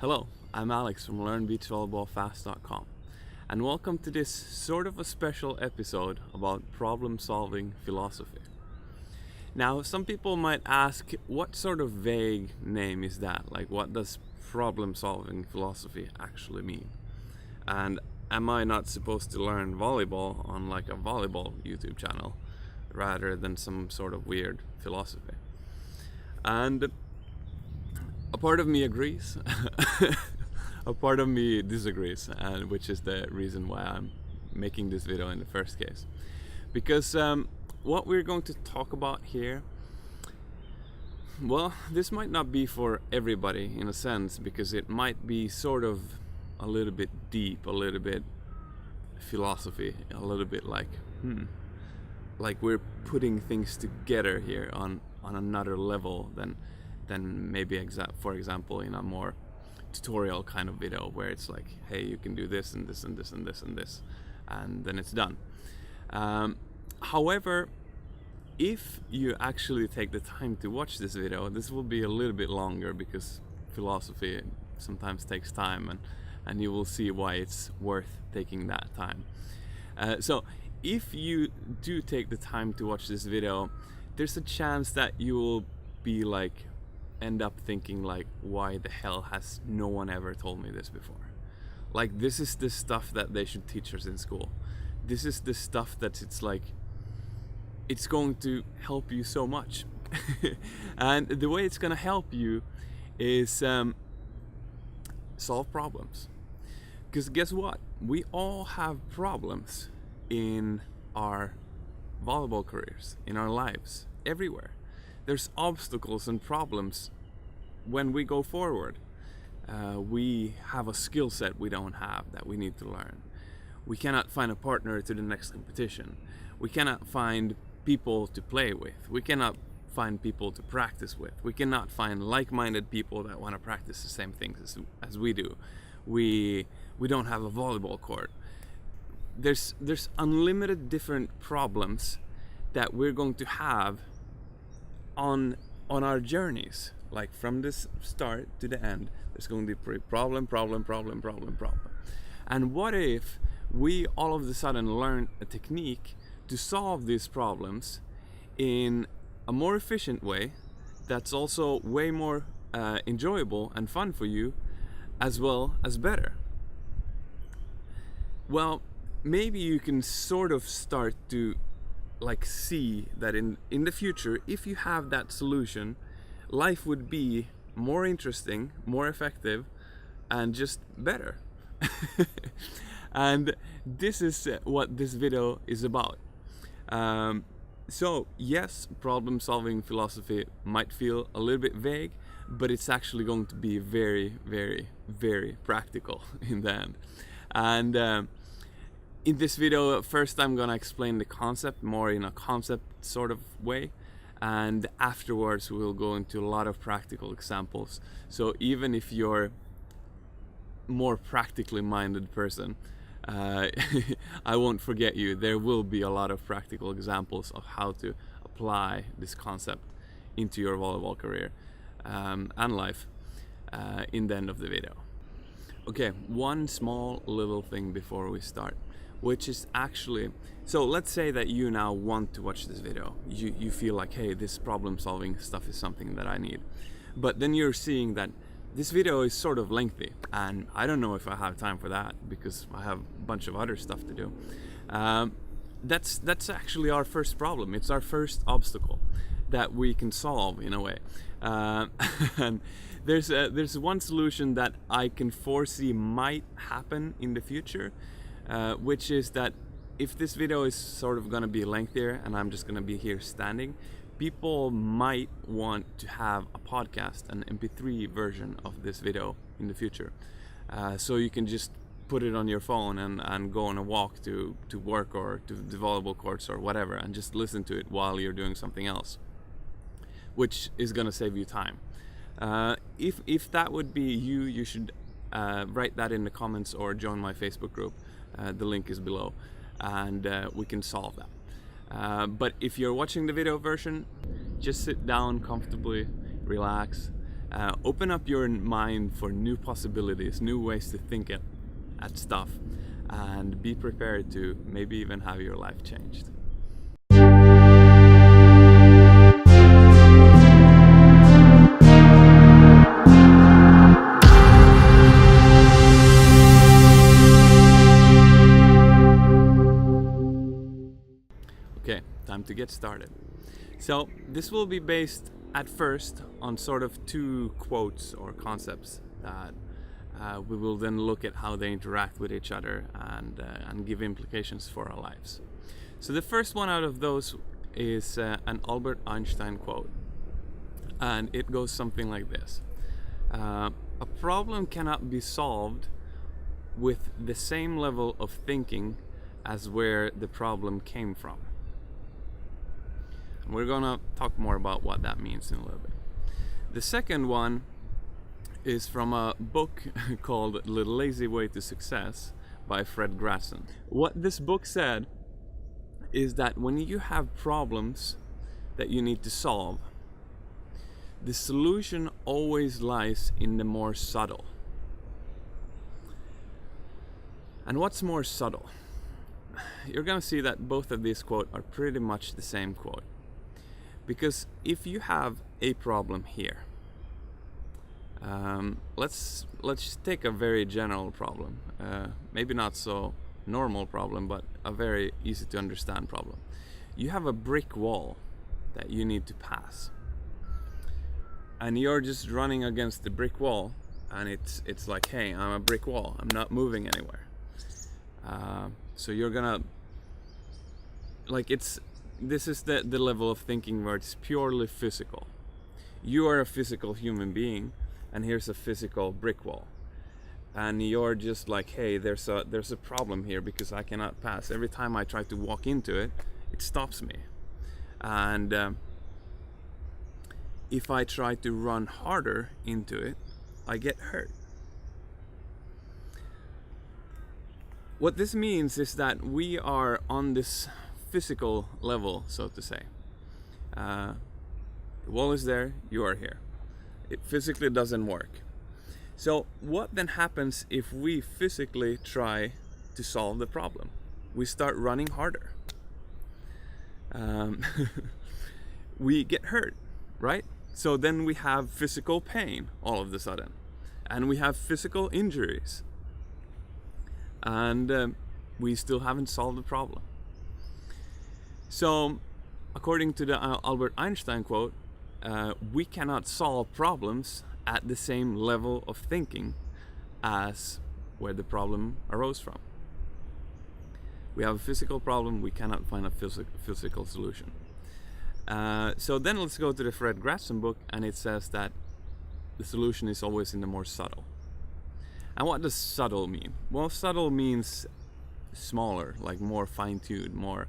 Hello, I'm Alex from LearnBeachVolleyballFast.com, and welcome to this sort of a special episode about problem-solving philosophy. Now, some people might ask, what sort of vague name is that? Like, what does problem-solving philosophy actually mean? And am I not supposed to learn volleyball on like a volleyball YouTube channel rather than some sort of weird philosophy? And a part of me agrees, a part of me disagrees, and which is the reason why I'm making this video in the first case. Because what we're going to talk about here, well, this might not be for everybody in a sense, because it might be sort of a little bit deep, a little bit philosophy, a little bit like we're putting things together here on another level than maybe for example in a more tutorial kind of video where it's like, hey, you can do this and this and this and this and this, and then it's done. However, if you actually take the time to watch this video, this will be a little bit longer because philosophy sometimes takes time, and you will see why it's worth taking that time. So if you do take the time to watch this video, there's a chance that you will be like, end up thinking like, why the hell has no one ever told me this before? Like, this is the stuff that they should teach us in school. This is the stuff that it's like, it's going to help you so much. And the way it's going to help you is solve problems. Because guess what? We all have problems in our volleyball careers, in our lives, everywhere. There's obstacles and problems when we go forward. We have a skill set we don't have that we need to learn. We cannot find a partner to the next competition. We cannot find people to play with. We cannot find people to practice with. We cannot find like-minded people that want to practice the same things as we do. We don't have a volleyball court. There's unlimited different problems that we're going to have on our journeys, like from this start to the end. There's going to be problem. And what if we all of a sudden learn a technique to solve these problems in a more efficient way that's also way more enjoyable and fun for you, as well as better? Well, maybe you can sort of start to like see that in the future, if you have that solution, life would be more interesting, more effective, and just better. And this is what this video is about. So yes, problem-solving philosophy might feel a little bit vague, but it's actually going to be very, very, very practical in the end. And in this video, first I'm gonna explain the concept more in a concept sort of way, and afterwards we'll go into a lot of practical examples. So even if you're more practically minded person, I won't forget you. There will be a lot of practical examples of how to apply this concept into your volleyball career and life in the end of the video. Okay, one small little thing before we start, which is actually, so let's say that you now want to watch this video. You feel like, hey, this problem solving stuff is something that I need. But then you're seeing that this video is sort of lengthy, and I don't know if I have time for that because I have a bunch of other stuff to do. That's actually our first problem. It's our first obstacle that we can solve in a way. And there's one solution that I can foresee might happen in the future, which is that if this video is sort of going to be lengthier and I'm just going to be here standing, people might want to have a podcast, an MP3 version of this video in the future. So you can just put it on your phone and go on a walk to work or to the volleyball courts or whatever, and just listen to it while you're doing something else, which is going to save you time. If that would be you, you should write that in the comments or join my Facebook group. The link is below, and we can solve that. But if you're watching the video version, just sit down comfortably, relax, Open up your mind for new possibilities, new ways to think at stuff, and be prepared to maybe even have your life changed. Okay, time to get started. So this will be based at first on sort of two quotes or concepts that we will then look at how they interact with each other and give implications for our lives. So the first one out of those is an Albert Einstein quote, and it goes something like this. A problem cannot be solved with the same level of thinking as where the problem came from. And we're gonna talk more about what that means in a little bit. The second one is from a book called The Lazy Way to Success by Fred Grasson. What this book said is that when you have problems that you need to solve, the solution always lies in the more subtle. And what's more subtle? You're gonna see that both of these quotes are pretty much the same quote. Because if you have a problem here, let's take a very general problem, maybe not so normal problem, but a very easy to understand problem. You have a brick wall that you need to pass, and you're just running against the brick wall, and it's like, hey, I'm a brick wall, I'm not moving anywhere. So you're gonna, like, this is the level of thinking where it's purely physical. You are a physical human being, and here's a physical brick wall, and you're just like, hey, there's a problem here because I cannot pass. Every time I try to walk into it, it stops me, and if I try to run harder into it, I get hurt. What this means is that we are on this physical level, so to say. The wall is there, you are here. It physically doesn't work. So what then happens if we physically try to solve the problem? We start running harder. We get hurt, right? So then we have physical pain all of a sudden, and we have physical injuries, and we still haven't solved the problem. So, according to the Albert Einstein quote, we cannot solve problems at the same level of thinking as where the problem arose from. We have a physical problem, we cannot find a physical solution. So then let's go to the Fred Grasson book, and it says that the solution is always in the more subtle. And what does subtle mean? Well, subtle means smaller, like more fine-tuned, more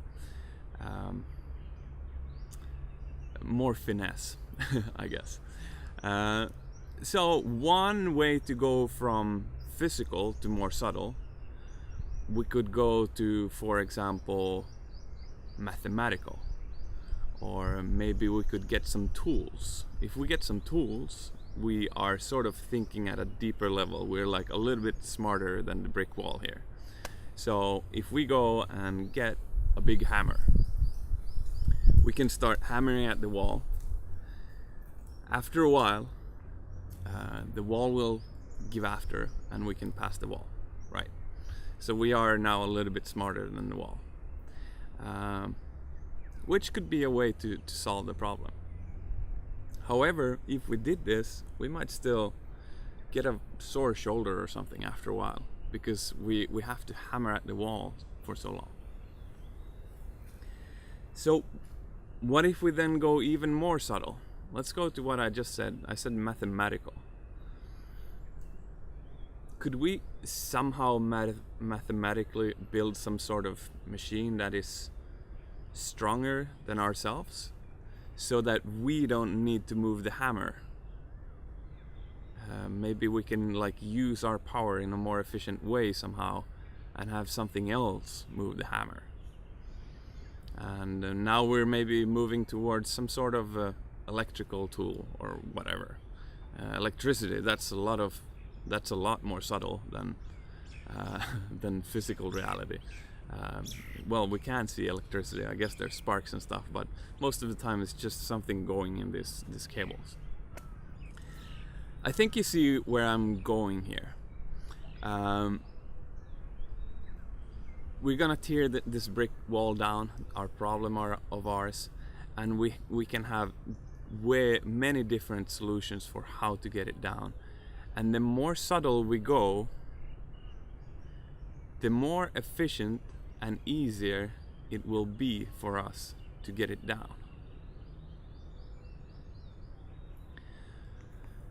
finesse, I guess. So one way to go from physical to more subtle, we could go to, for example, mathematical, or maybe we could get some tools. If we get some tools, we are sort of thinking at a deeper level. We're like a little bit smarter than the brick wall here. So if we go and get a big hammer, we can start hammering at the wall. After a while, the wall will give after, and we can pass the wall, right? So we are now a little bit smarter than the wall, which could be a way to solve the problem. However, if we did this, we might still get a sore shoulder or something after a while, because we have to hammer at the wall for so long. So what if we then go even more subtle? Let's go to what I just said. I said mathematical. Could we somehow mathematically build some sort of machine that is stronger than ourselves, so that we don't need to move the hammer? Maybe we can use our power in a more efficient way somehow, and have something else move the hammer. And now we're maybe moving towards some sort of electrical tool or whatever. electricity, that's a lot more subtle than physical reality. Well, we can't see electricity. I guess there's sparks and stuff, but most of the time it's just something going in these cables. I think you see where I'm going here. We're gonna tear this brick wall down, our problem of ours, and we can have many different solutions for how to get it down. And the more subtle we go, the more efficient and easier it will be for us to get it down.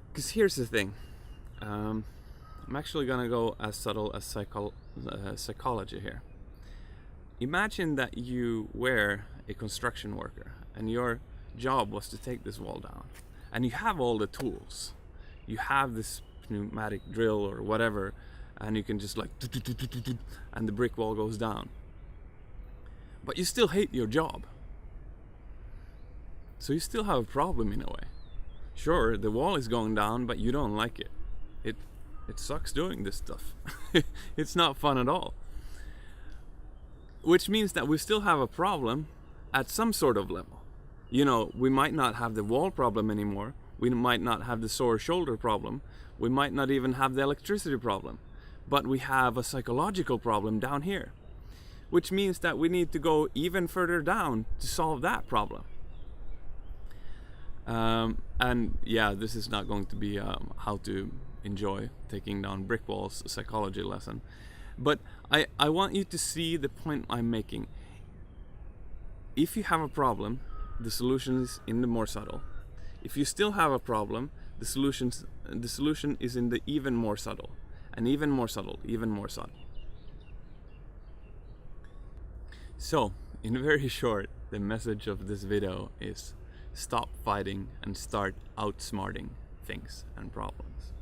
Because here's the thing, I'm actually gonna go as subtle as psychology here. Imagine that you were a construction worker and your job was to take this wall down, and you have all the tools. You have this pneumatic drill or whatever, and you can just like, and the brick wall goes down. But you still hate your job. So you still have a problem in a way. Sure, the wall is going down, but you don't like it. It sucks doing this stuff. It's not fun at all. Which means that we still have a problem at some sort of level. You know, we might not have the wall problem anymore. We might not have the sore shoulder problem. We might not even have the electricity problem. But we have a psychological problem down here. Which means that we need to go even further down to solve that problem. And yeah, this is not going to be how to enjoy taking down brick walls psychology lesson. But I want you to see the point I'm making. If you have a problem, the solution is in the more subtle. If you still have a problem, the solution is in the even more subtle, and even more subtle, even more subtle. So, in very short, the message of this video is stop fighting and start outsmarting things and problems.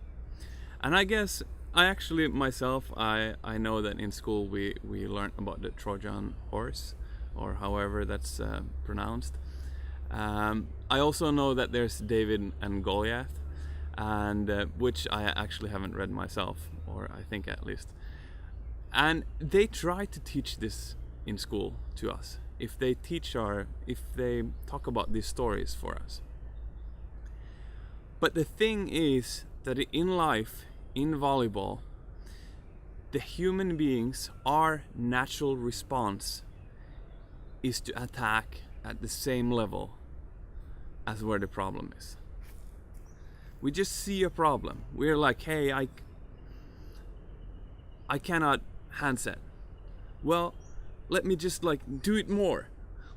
And I guess I actually myself, I know that in school we learned about the Trojan horse, or however that's pronounced. I also know that there's David and Goliath, and which I actually haven't read myself, or I think at least. And they try to teach this in school to us. If they talk about these stories for us. But the thing is that in life, in volleyball, the human beings, our natural response is to attack at the same level as where the problem is. We just see a problem. We're like, hey, I cannot handset. Well, let me just like do it more.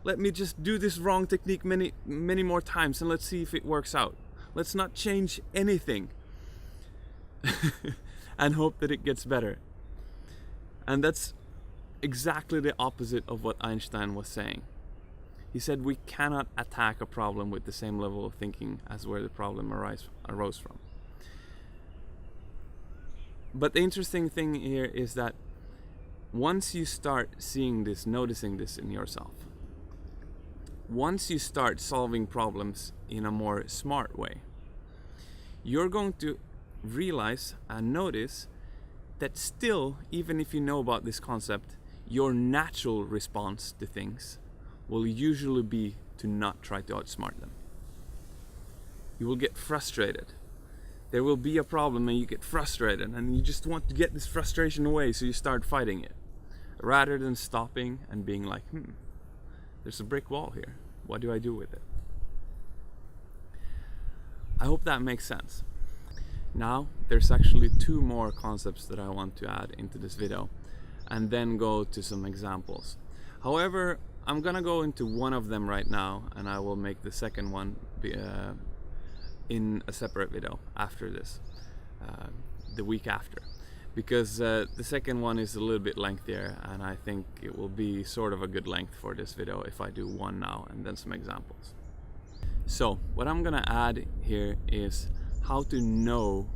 Let me just do this wrong technique many more times, and let's see if it works out. Let's not change anything and hope that it gets better. And that's exactly the opposite of what Einstein was saying. He said we cannot attack a problem with the same level of thinking as where the problem arose from. But the interesting thing here is that once you start seeing this, noticing this in yourself, once you start solving problems in a more smart way, you're going to realize and notice that still, even if you know about this concept, your natural response to things will usually be to not try to outsmart them. You will get frustrated. There will be a problem and you get frustrated, and you just want to get this frustration away, so you start fighting it. Rather than stopping and being like, there's a brick wall here. What do I do with it? I hope that makes sense. Now, there's actually 2 more concepts that I want to add into this video, and then go to some examples. However, I'm gonna go into one of them right now, and I will make the second one in a separate video after this, the week after. Because the second one is a little bit lengthier, and I think it will be sort of a good length for this video if I do one now and then some examples. So what I'm gonna add here is how to know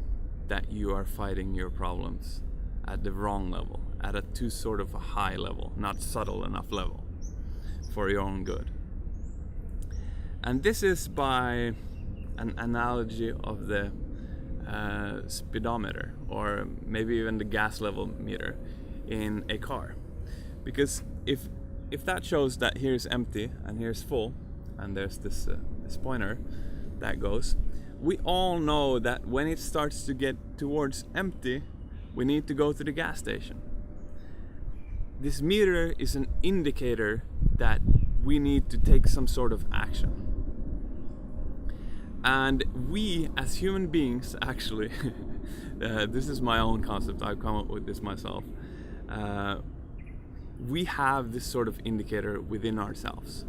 that you are fighting your problems at the wrong level, at a too sort of a high level, not subtle enough level for your own good. And this is by an analogy of the speedometer, or maybe even the gas level meter in a car. Because if that shows that here's empty and here's full, and there's this pointer that goes, we all know that when it starts to get towards empty, we need to go to the gas station. This meter is an indicator that we need to take some sort of action. And we as human beings, actually, this is my own concept, I've come up with this myself, we have this sort of indicator within ourselves.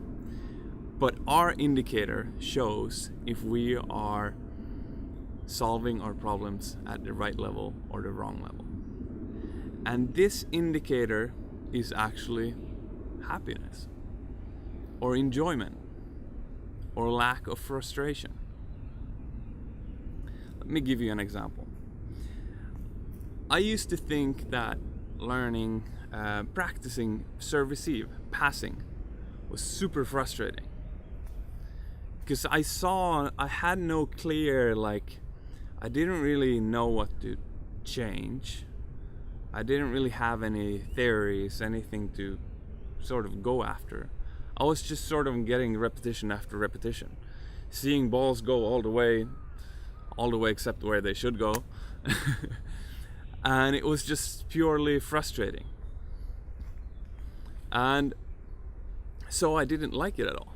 But our indicator shows if we are solving our problems at the right level or the wrong level. And this indicator is actually happiness, or enjoyment, or lack of frustration. Let me give you an example. I used to think that learning, practicing serve-receive, passing, was super frustrating. Because I had no clear, I didn't really know what to change. I didn't really have any theories, anything to sort of go after. I was just sort of getting repetition after repetition, seeing balls go all the way except where they should go. And it was just purely frustrating. And so I didn't like it at all.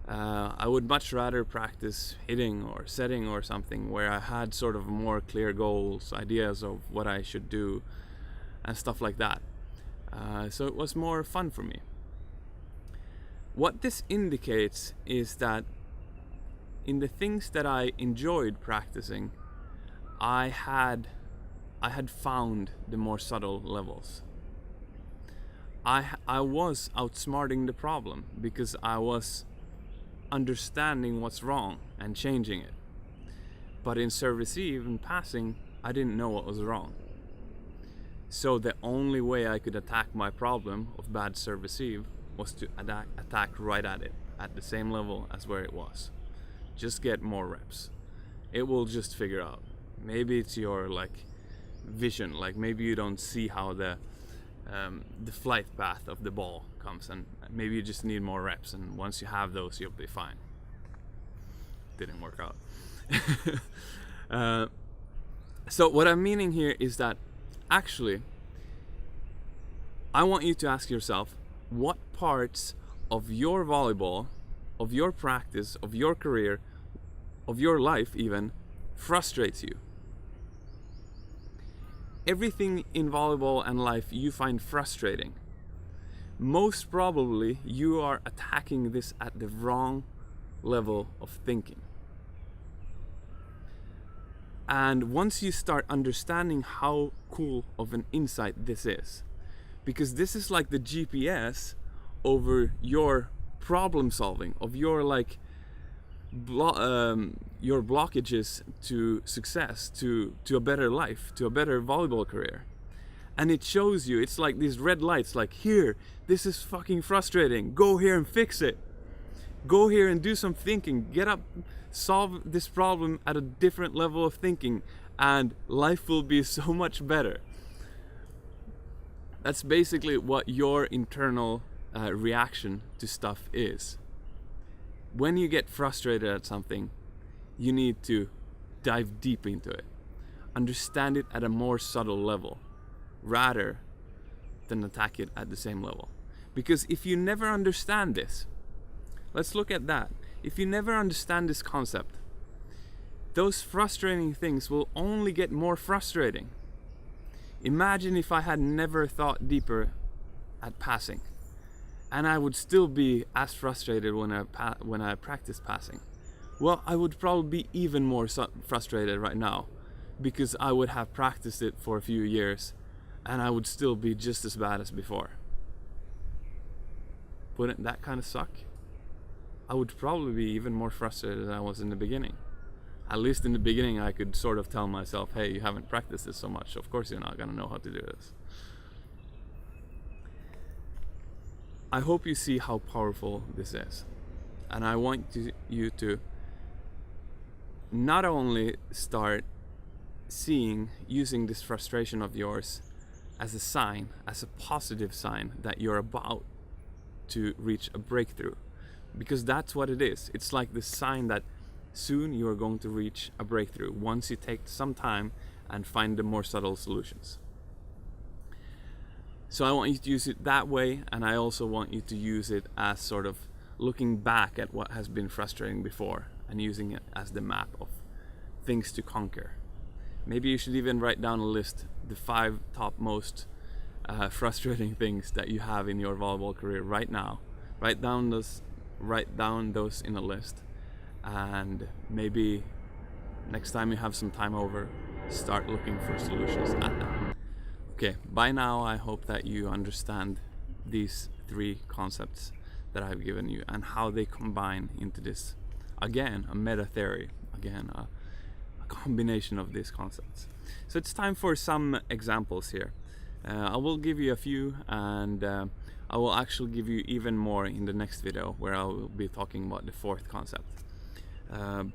I would much rather practice hitting or setting or something where I had sort of more clear goals, ideas of what I should do and stuff like that. So it was more fun for me. What this indicates is that in the things that I enjoyed practicing, I had found the more subtle levels. I was outsmarting the problem because I was understanding what's wrong and changing it. But in serve-receive and passing, I didn't know what was wrong. So the only way I could attack my problem of bad serve-receive was to attack right at it, at the same level as where it was. Just get more reps. It will just figure out. Maybe it's your vision, maybe you don't see how the flight path of the ball comes, and maybe you just need more reps, and once you have those you'll be fine. Didn't work out. So what I'm meaning here is that actually I want you to ask yourself, what parts of your volleyball, of your practice, of your career, of your life even, frustrates you? Everything in volleyball and life you find frustrating. Most probably you are attacking this at the wrong level of thinking. And once you start understanding how cool of an insight this is, because this is like the GPS over your problem solving, of your your blockages to success, to a better life, to a better volleyball career. And it shows you, it's like these red lights, here, this is fucking frustrating, go here and fix it. Go here and do some thinking, get up, solve this problem at a different level of thinking, and life will be so much better. That's basically what your internal reaction to stuff is. When you get frustrated at something, you need to dive deep into it. Understand it at a more subtle level, rather than attack it at the same level. Because if you never understand this, let's look at that. If you never understand this concept, those frustrating things will only get more frustrating. Imagine if I had never thought deeper at passing, and I would still be as frustrated when I practice passing. Well, I would probably be even more frustrated right now, because I would have practiced it for a few years and I would still be just as bad as before. Wouldn't that kind of suck? I would probably be even more frustrated than I was in the beginning. At least in the beginning I could sort of tell myself, hey, you haven't practiced this so much, of course you're not gonna know how to do this. I hope you see how powerful this is, and I want you to not only start using this frustration of yours as a sign, as a positive sign that you're about to reach a breakthrough, because that's what it is. It's like the sign that soon you are going to reach a breakthrough once you take some time and find the more subtle solutions. So I want you to use it that way, and I also want you to use it as sort of looking back at what has been frustrating before and using it as the map of things to conquer. Maybe you should even write down a list, the 5 top most frustrating things that you have in your volleyball career right now. Write down those in a list, and maybe next time you have some time over, start looking for solutions at them. Okay, by now I hope that you understand these 3 concepts that I've given you and how they combine into this, again, a meta theory, again, a combination of these concepts. So it's time for some examples here. I will give you a few, and I will actually give you even more in the next video, where I will be talking about the 4th concept.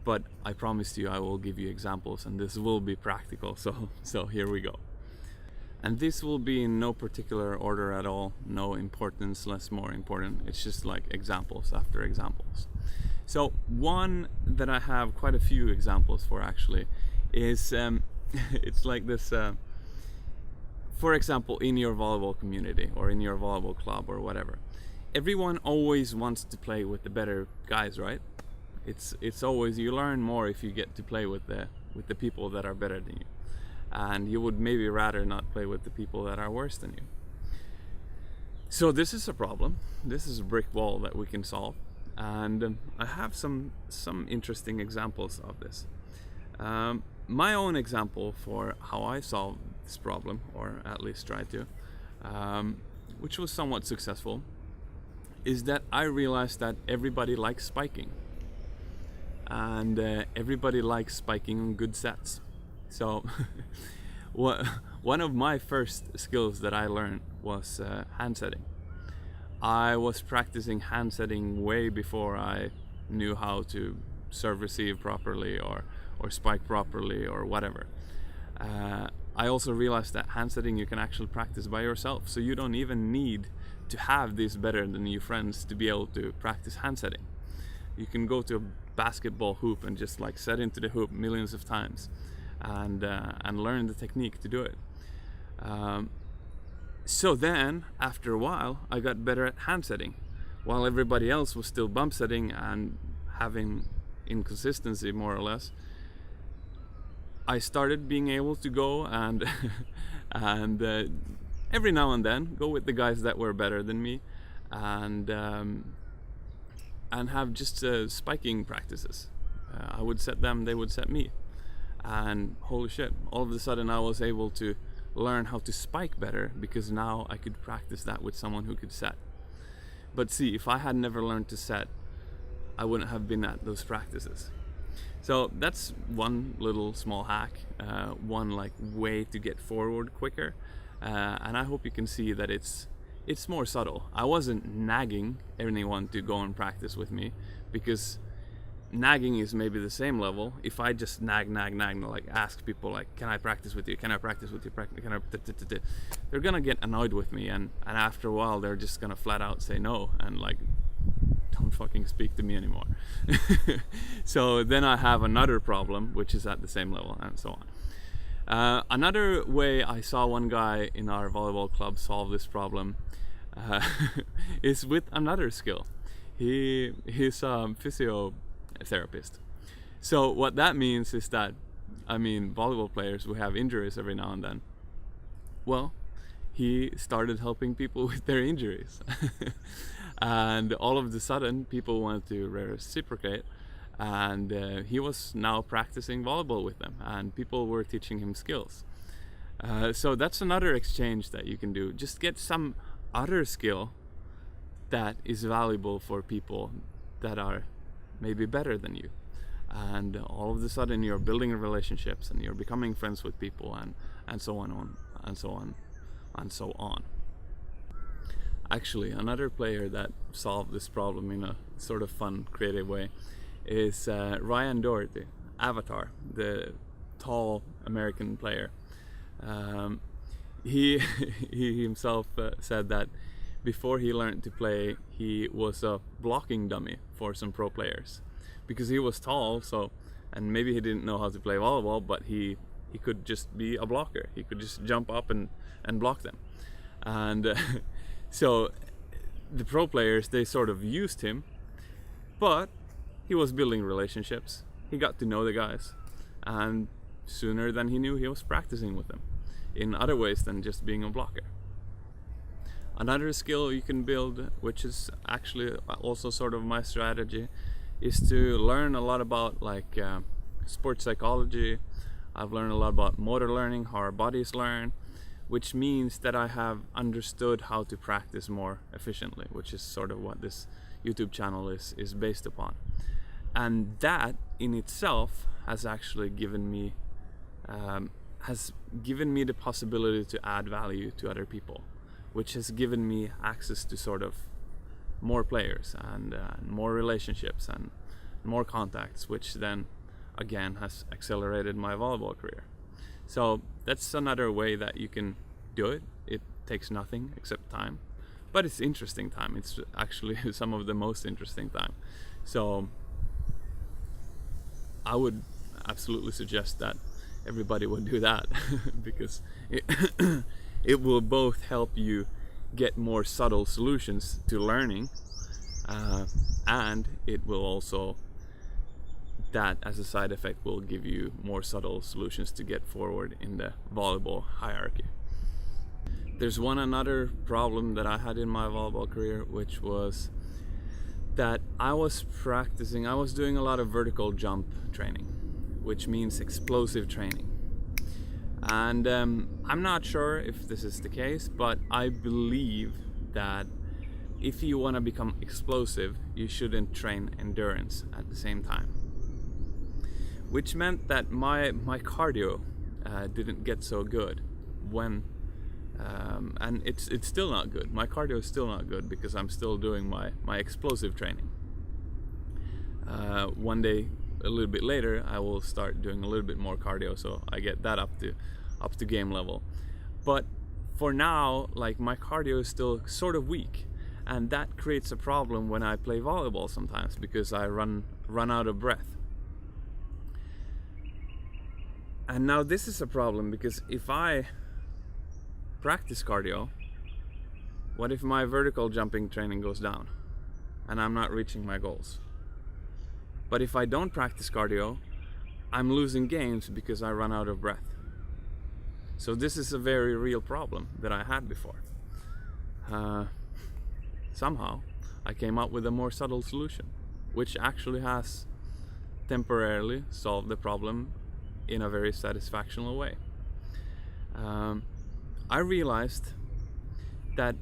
But I promised you I will give you examples, and this will be practical, so here we go. And this will be in no particular order at all, no importance, less more important. It's just like examples after examples. So one that I have quite a few examples for actually is it's like this, for example, in your volleyball community or in your volleyball club or whatever. Everyone always wants to play with the better guys, right? It's always, you learn more if you get to play with the people that are better than you. And you would maybe rather not play with the people that are worse than you. So this is a problem. This is a brick wall that we can solve. And I have some interesting examples of this. My own example for how I solved this problem, or at least tried to, which was somewhat successful, is that I realized that everybody likes spiking. And everybody likes spiking on good sets. So one of my first skills that I learned was hand setting. I was practicing hand setting way before I knew how to serve receive properly or spike properly or whatever. I also realized that hand setting you can actually practice by yourself, so you don't even need to have these better than you friends to be able to practice hand setting. You can go to a basketball hoop and just like set into the hoop millions of times and learn the technique to do it. So then, after a while, I got better at hand setting, while everybody else was still bump setting and having inconsistency, more or less. I started being able to go and every now and then go with the guys that were better than me, and have just spiking practices. I would set them, they would set me. And holy shit, all of a sudden I was able to learn how to spike better, because now I could practice that with someone who could set. But see, if I had never learned to set, I wouldn't have been at those practices. So that's one little small hack, one like way to get forward quicker. And I hope you can see that it's more subtle. I wasn't nagging anyone to go and practice with me, because nagging is maybe the same level. If I just nag, like ask people like, can I practice with you? Can I practice with you? They're gonna get annoyed with me, and after a while they're just gonna flat out say no and like, don't fucking speak to me anymore. So then I have another problem, which is at the same level, and so on. Another way I saw one guy in our volleyball club solve this problem is with another skill. He's a physiotherapist. So what that means is that, I mean, volleyball players who have injuries every now and then, well, he started helping people with their injuries. And all of a sudden people wanted to reciprocate, and he was now practicing volleyball with them, and people were teaching him skills. So that's another exchange that you can do. Just get some other skill that is valuable for people that are maybe better than you, and all of a sudden you're building relationships and you're becoming friends with people, and so on and so on and so on. Actually, another player that solved this problem in a sort of fun, creative way is Ryan Doherty. Avatar, the tall American player. He he himself said that before he learned to play, he was a blocking dummy for some pro players because he was tall. So, and maybe he didn't know how to play volleyball, but he could just be a blocker. He could just jump up and block them. And so the pro players, they sort of used him, but he was building relationships. He got to know the guys, and sooner than he knew, he was practicing with them in other ways than just being a blocker. Another skill you can build, which is actually also sort of my strategy, is to learn a lot about like sports psychology. I've learned a lot about motor learning, how our bodies learn, which means that I have understood how to practice more efficiently, which is sort of what this YouTube channel is based upon. And that in itself has actually given me the possibility to add value to other people, which has given me access to sort of more players and more relationships and more contacts, which then again has accelerated my volleyball career. So that's another way that you can do it. It takes nothing except time, but it's interesting time. It's actually some of the most interesting time. So I would absolutely suggest that everybody would do that because it will both help you get more subtle solutions to learning, and it will also, that as a side effect, will give you more subtle solutions to get forward in the volleyball hierarchy. There's another problem that I had in my volleyball career, which was that I was doing a lot of vertical jump training, which means explosive training. And I'm not sure if this is the case, but I believe that if you want to become explosive, you shouldn't train endurance at the same time. Which meant that my cardio didn't get so good when, and it's still not good. My cardio is still not good because I'm still doing my explosive training. One day, a little bit later, I will start doing a little bit more cardio, so I get that up to game level. But for now, like, my cardio is still sort of weak, and that creates a problem when I play volleyball sometimes because I run out of breath. And now this is a problem because if I practice cardio, what if my vertical jumping training goes down and I'm not reaching my goals? But if I don't practice cardio, I'm losing games because I run out of breath. So this is a very real problem that I had before. Somehow I came up with a more subtle solution, which actually has temporarily solved the problem in a very satisfactional way. I realized that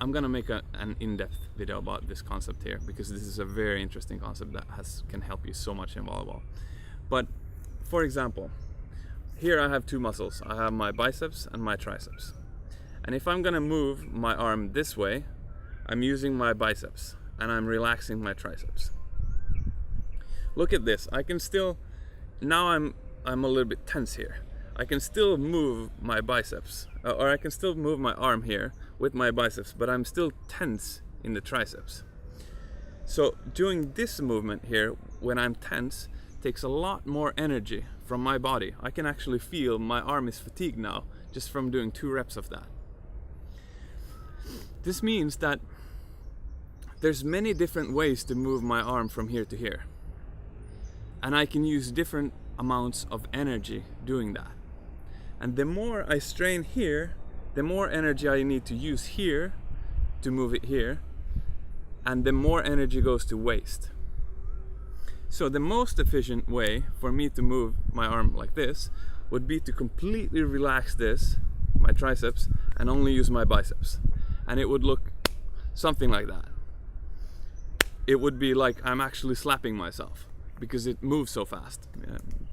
I'm gonna make an in-depth video about this concept here because this is a very interesting concept that can help you so much in volleyball. But for example, here I have two muscles. I have my biceps and my triceps. And if I'm gonna move my arm this way, I'm using my biceps and I'm relaxing my triceps. Look at this. I can still, now I'm a little bit tense here. I can still move my biceps, or I can still move my arm here with my biceps, but I'm still tense in the triceps. So doing this movement here when I'm tense takes a lot more energy from my body. I can actually feel my arm is fatigued now just from doing 2 reps of that. This means that there's many different ways to move my arm from here to here, and I can use different amounts of energy doing that. And the more I strain here, the more energy I need to use here to move it here, and the more energy goes to waste. So the most efficient way for me to move my arm like this would be to completely relax this, my triceps, and only use my biceps. And it would look something like that. It would be like I'm actually slapping myself because it moves so fast.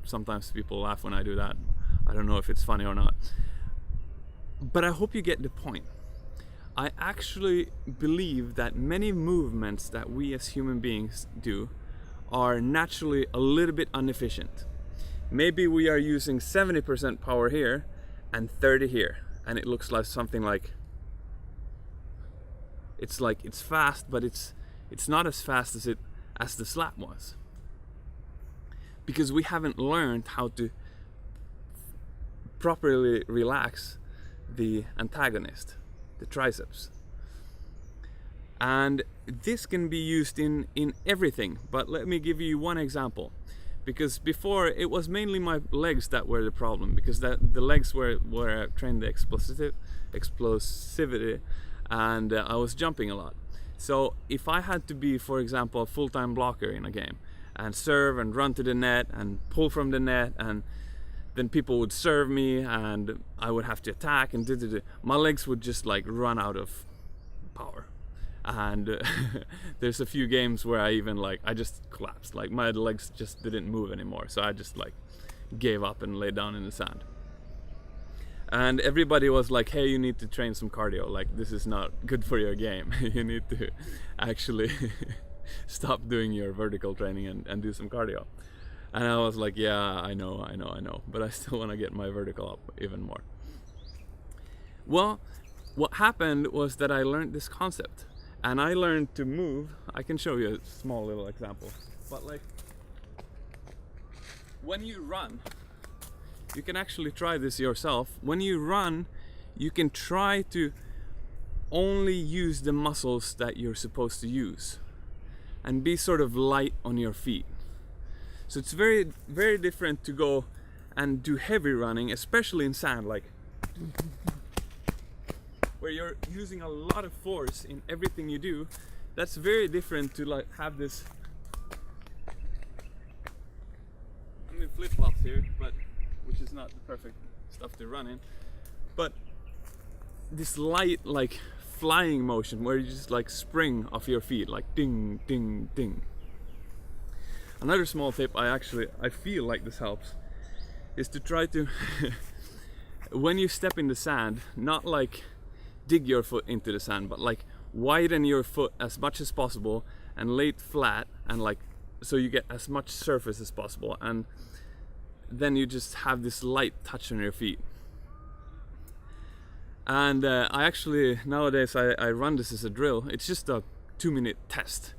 Sometimes people laugh when I do that. I don't know if it's funny or not. But I hope you get the point. I actually believe that many movements that we as human beings do are naturally a little bit inefficient. Maybe we are using 70% power here and 30 here, and it looks like something like it's fast, but it's not as fast as the slap was, because we haven't learned how to properly relax the antagonist, the triceps. And this can be used in everything, but let me give you one example. Because before it was mainly my legs that were the problem, because the legs were where I trained the explosivity, and I was jumping a lot. So if I had to be, for example, a full-time blocker in a game and serve and run to the net and pull from the net, and then people would serve me and I would have to attack and my legs would just like run out of power. And there's a few games where I just collapsed, like my legs just didn't move anymore, so I just like gave up and lay down in the sand. And everybody was like, hey, you need to train some cardio, like this is not good for your game. You need to actually stop doing your vertical training and do some cardio. And I was like, yeah, I know, but I still want to get my vertical up even more. Well, what happened was that I learned this concept. And I learned to move. I can show you a small little example. But like, when you run, you can actually try this yourself. When you run, you can try to only use the muscles that you're supposed to use and be sort of light on your feet. So it's very, very different to go and do heavy running, especially in sand, like where you're using a lot of force in everything you do. That's very different to like have this, I'm in flip-flops here, but which is not the perfect stuff to run in, but this light like flying motion where you just like spring off your feet, like ding ding ding. Another small tip, I feel like this helps, is to try to when you step in the sand, not like dig your foot into the sand, but like widen your foot as much as possible and lay it flat, and like so you get as much surface as possible, and then you just have this light touch on your feet. And I actually nowadays I run this as a drill. It's just a 2-minute test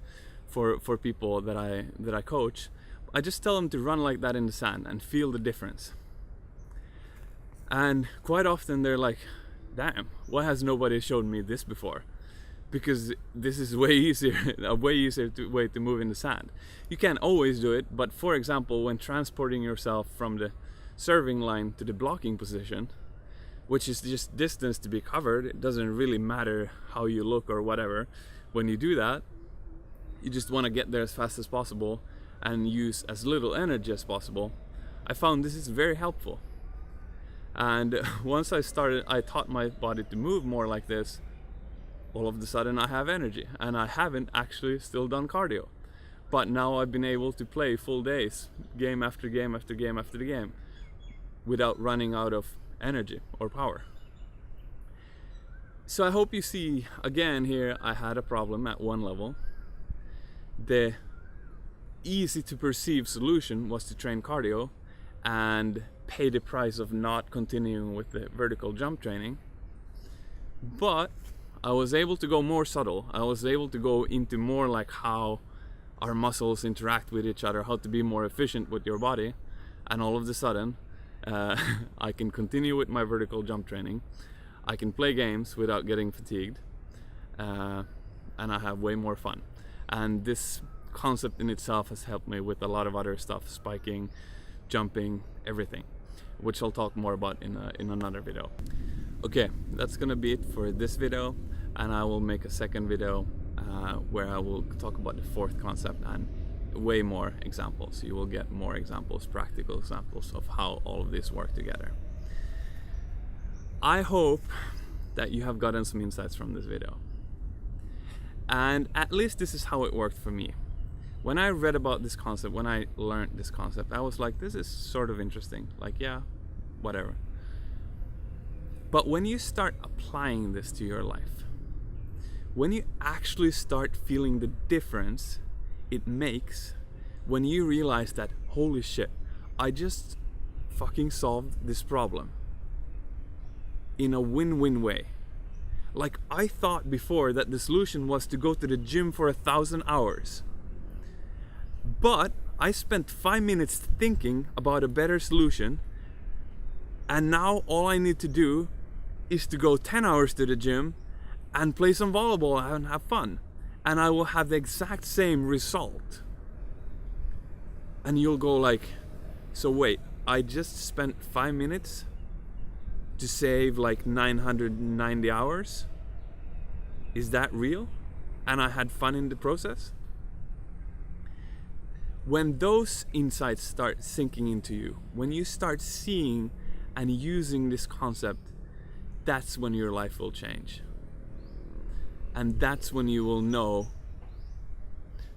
for people that I coach. I just tell them to run like that in the sand and feel the difference. And quite often they're like, damn, why has nobody showed me this before? Because this is way easier, a way easier way to move in the sand. You can't always do it, but for example, when transporting yourself from the serving line to the blocking position, which is just distance to be covered, it doesn't really matter how you look or whatever. When you do that, you just want to get there as fast as possible and use as little energy as possible. I found this is very helpful. And once I taught my body to move more like this, all of a sudden I have energy, and I haven't actually still done cardio. But now I've been able to play full days, game after game after game after game, without running out of energy or power. So I hope you see, again here, I had a problem at one level. The easy to perceive solution was to train cardio and pay the price of not continuing with the vertical jump training. But I was able to go more subtle. I was able to go into more like how our muscles interact with each other, how to be more efficient with your body. And all of a sudden, I can continue with my vertical jump training. I can play games without getting fatigued. And I have way more fun. And this concept in itself has helped me with a lot of other stuff, spiking, jumping, everything, which I'll talk more about in another video. Okay, that's gonna be it for this video, and I will make a second video where I will talk about the fourth concept and way more examples. You will get more examples, practical examples of how all of this work together. I hope that you have gotten some insights from this video. And at least this is how it worked for me. When I read about this concept, when I learned this concept, I was like, this is sort of interesting. Like, yeah, whatever. But when you start applying this to your life, when you actually start feeling the difference it makes when you realize that, holy shit, I just fucking solved this problem in a win-win way. Like, I thought before that the solution was to go to the gym for 1,000 hours. But I spent 5 minutes thinking about a better solution, and now all I need to do is to go 10 hours to the gym and play some volleyball and have fun. And I will have the exact same result. And you'll go like, so wait, I just spent 5 minutes to save like 990 hours? Is that real? And I had fun in the process? When those insights start sinking into you, when you start seeing and using this concept, that's when your life will change. And that's when you will know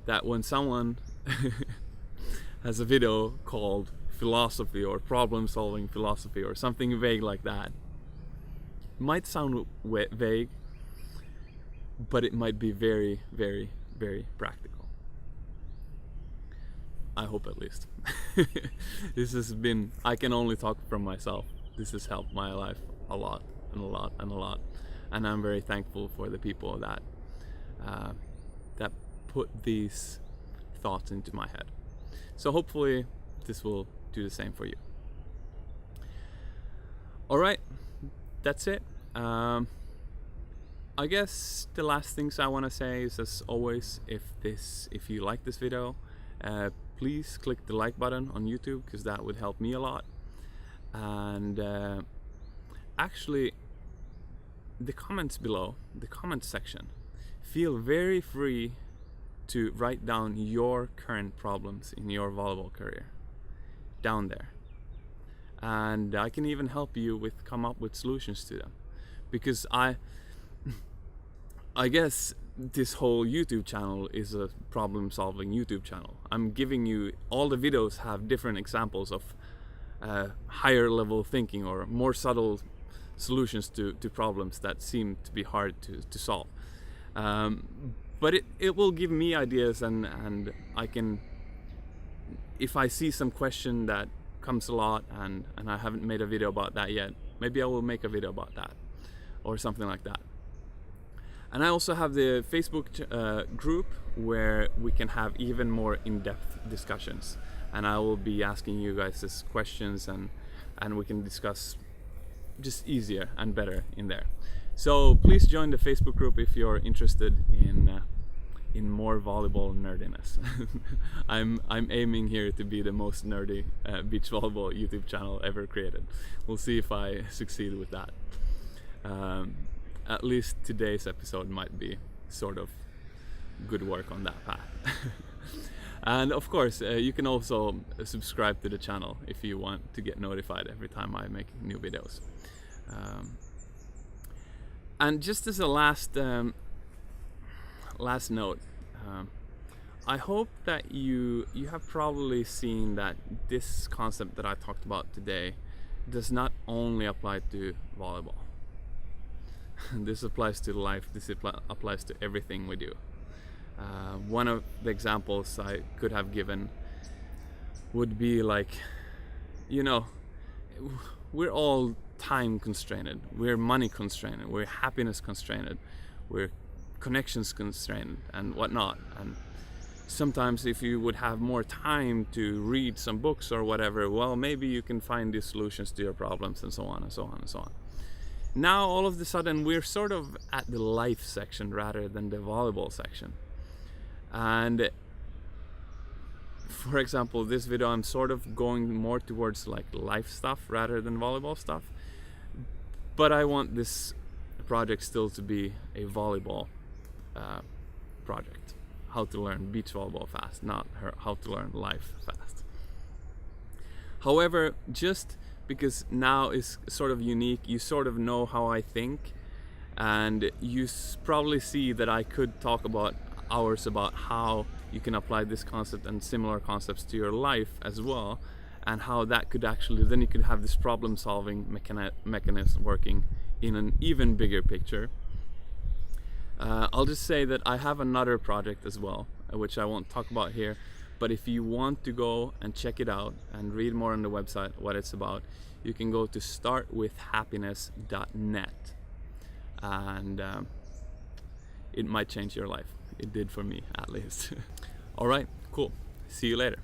that when someone has a video called philosophy or problem solving philosophy or something vague like that, it might sound vague, but it might be very, very, very practical. I hope, at least. This has been, I can only talk from myself. This has helped my life a lot and a lot and a lot. And I'm very thankful for the people that that put these thoughts into my head. So hopefully this will do the same for you. All right, that's it. I guess the last things I want to say is, as always, if you like this video, please click the like button on YouTube, because that would help me a lot. And actually, the comments below, the comments section, feel very free to write down your current problems in your volleyball career down there, and I can even help you with come up with solutions to them, because I guess this whole YouTube channel is a problem solving YouTube channel. I'm giving you, all the videos have different examples of higher level thinking or more subtle solutions to problems that seem to be hard to solve. But it will give me ideas, and I can, if I see some question that comes a lot and I haven't made a video about that yet, maybe I will make a video about that or something like that. And I also have the Facebook group where we can have even more in-depth discussions, and I will be asking you guys this questions, and we can discuss just easier and better in there. So please join the Facebook group if you're interested in more volleyball nerdiness. I'm aiming here to be the most nerdy beach volleyball YouTube channel ever created. We'll see if I succeed with that. At least today's episode might be sort of good work on that path. And of course, you can also subscribe to the channel if you want to get notified every time I make new videos. And just as a last note, I hope that you have probably seen that this concept that I talked about today does not only apply to volleyball. This applies to life. This applies to everything we do. One of the examples I could have given would be like, you know, we're all time constrained, we're money constrained, we're happiness constrained, we're connections constrained and whatnot. And sometimes if you would have more time to read some books or whatever, well, maybe you can find these solutions to your problems, and so on and so on and so on. Now all of a sudden we're sort of at the life section rather than the volleyball section. And for example, this video I'm sort of going more towards like life stuff rather than volleyball stuff, but I want this project still to be a volleyball project. How to learn beach volleyball fast, not how to learn life fast. However, just because now is sort of unique, you sort of know how I think, and you probably see that I could talk about hours about how you can apply this concept and similar concepts to your life as well, and how that could actually, then you could have this problem solving mechanism working in an even bigger picture. I'll just say that I have another project as well, which I won't talk about here, But if you want to go and check it out and read more on the website what it's about, you can go to startwithhappiness.net, and it might change your life. It did for me, at least. All right, cool. See you later.